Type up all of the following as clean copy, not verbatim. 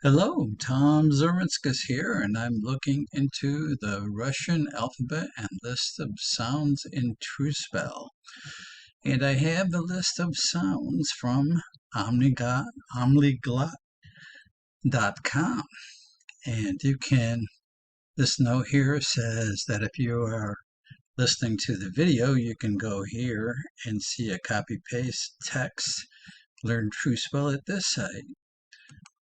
Hello, Tom Zerminskas here, and I'm looking into the Russian alphabet and list of sounds in Truespel. And I have the list of sounds from omniglot.com. And this note here says that if you are listening to the video, you can go here and see a copy-paste text, learn Truespel at this site.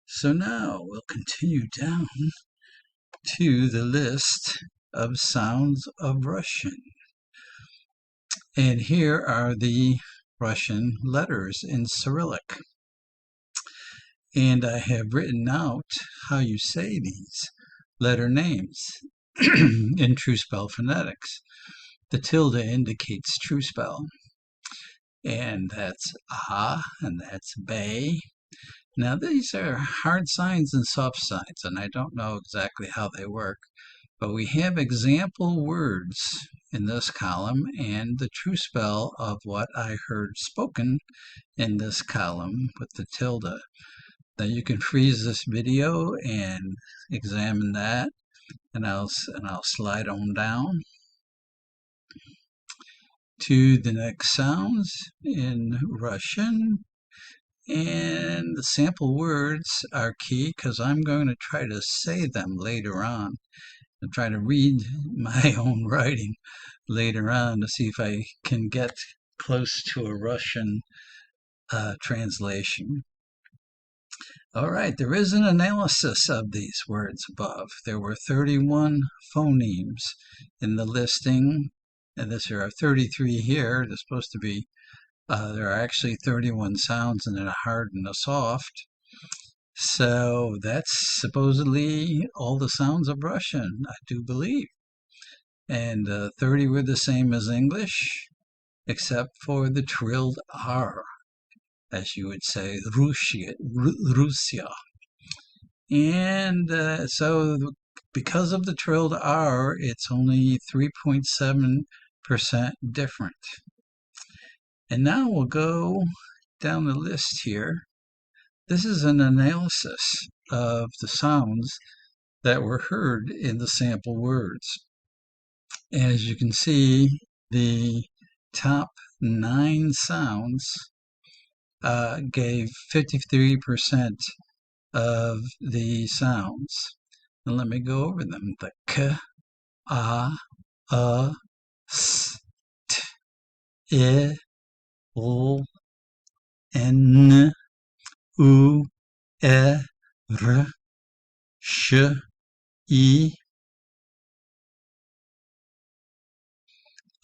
So now we'll continue down to the list of sounds of Russian. And here are the Russian letters in Cyrillic. And I have written out how you say these letter names in Truespel phonetics. The tilde indicates Truespel. And that's ah, and that's bay. Now these are hard signs and soft signs, and I don't know exactly how they work, but we have example words in this column and the Truespel of what I heard spoken in this column with the tilde. Now you can freeze this video and examine that, and I'll slide on down to the next sounds in Russian. And the sample words are key because I'm going to try to say them later on and try to read my own writing later on to see if I can get close to a Russian translation. All right, there is an analysis of these words above. There were 31 phonemes in the listing, and there are 33 here. There's supposed to be there are actually 31 sounds in a hard and a soft. So that's supposedly all the sounds of Russian, I do believe. And 30 were the same as English, except for the trilled R, as you would say, Russia. And so because of the trilled R, it's only 3.7% different. And now we'll go down the list here. This is an analysis of the sounds that were heard in the sample words. As you can see, the top 9 sounds gave 53% of the sounds. And let me go over them. The K, A, S, T, I, L, N, U, E, R, Sh, I,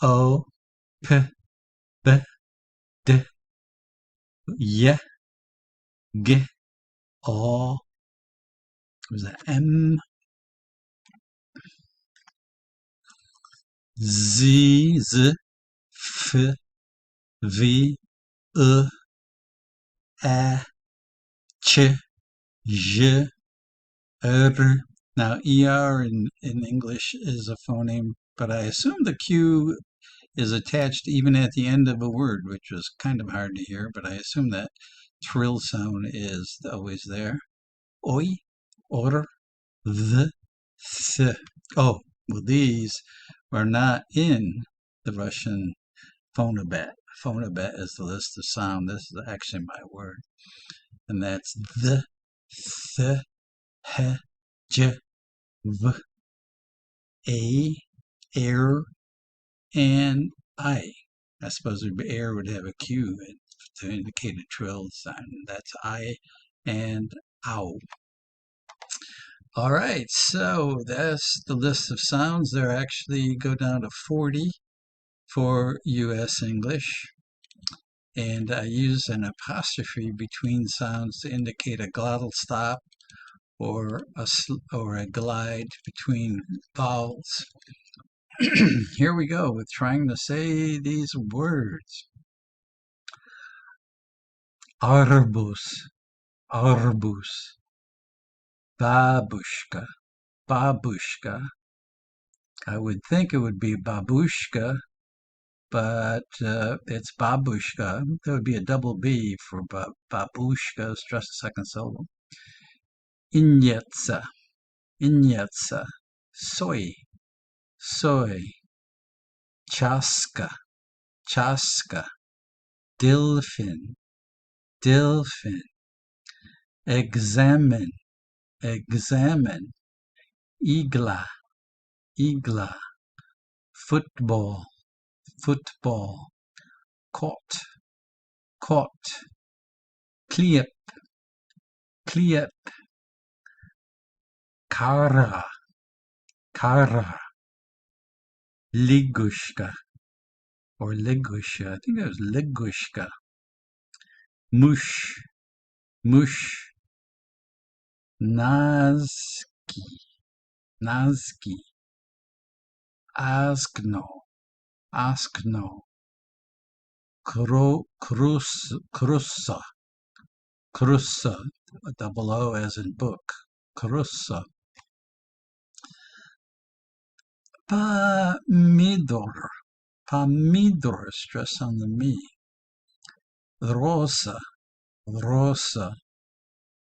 O, P, B, D, Y, G, O, was that M, Z, Z, F, V, E, A, Ch, J, R. Now, ER in English is a phoneme, but I assume the Q is attached even at the end of a word, which was kind of hard to hear, but I assume that trill sound is always there. Oi, or, the, th. Oh, well, these are not in the Russian phonobet. Phonobet is the list of sound. This is actually my word. And that's the, th, he, j, v, a, air, and I. I suppose air would have a Q to indicate a trill sign. That's I and ow. All right, so that's the list of sounds. There actually go down to 40 for U.S. English. And I use an apostrophe between sounds to indicate a glottal stop or a glide between vowels. Here we go with trying to say these words. Arbus, arbus, babushka, babushka. I would think it would be babushka, but it's babushka. There would be a double B for babushka, stress the second syllable. Injetsa, injetsa, soy, soy, chaska, chaska, delphin, delphin, examine, examine, igla, igla, football, football, caught, caught, clip, clip, kara, kara, ligushka, or ligusha, I think it was ligushka, mush, mush, nazki, nazki, askno, askno, krussa, krussa, double O as in book, krussa, pomidor, pomidor, stress on the me, rosa, rosa,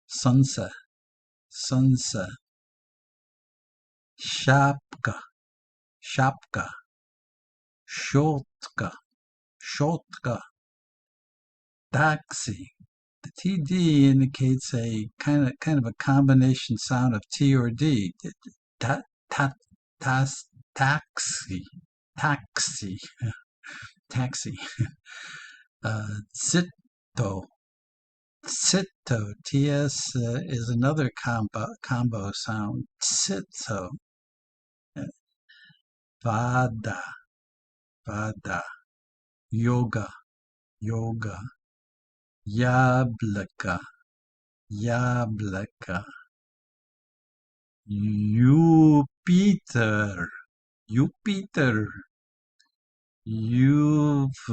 sunset, sunset, shapka, shapka, shotka, shotka, taxi. The TD indicates a kind of a combination sound of T or D. Ta, ta, taxi, taxi, taxi. Sitto, sitto, TS is another combo sound. Sitto. Vada, vada, yoga, yoga, yablaka, yablaka, Jupiter, Jupiter, Europa,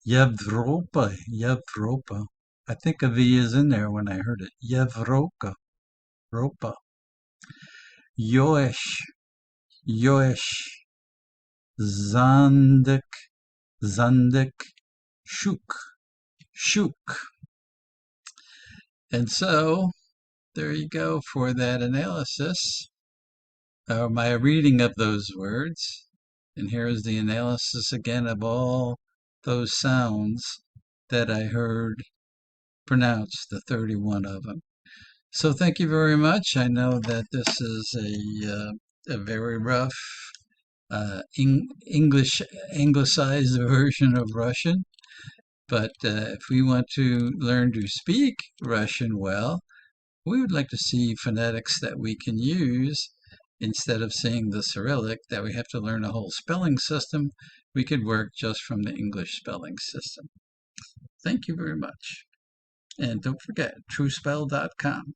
Yevropa, Yevropa. I think a V is in there when I heard it. Yevropa, Ropa. Yoesh, Yoesh, Zandik, Zandik, Shuk, Shuk. And so, there you go for that analysis, or my reading of those words. And here's the analysis again of all those sounds that I heard pronounced, the 31 of them. So thank you very much. I know that this is a very rough English anglicized version of Russian, but if we want to learn to speak Russian well, we would like to see phonetics that we can use instead of seeing the Cyrillic, that we have to learn a whole spelling system. We could work just from the English spelling system. Thank you very much. And don't forget, truespel.com.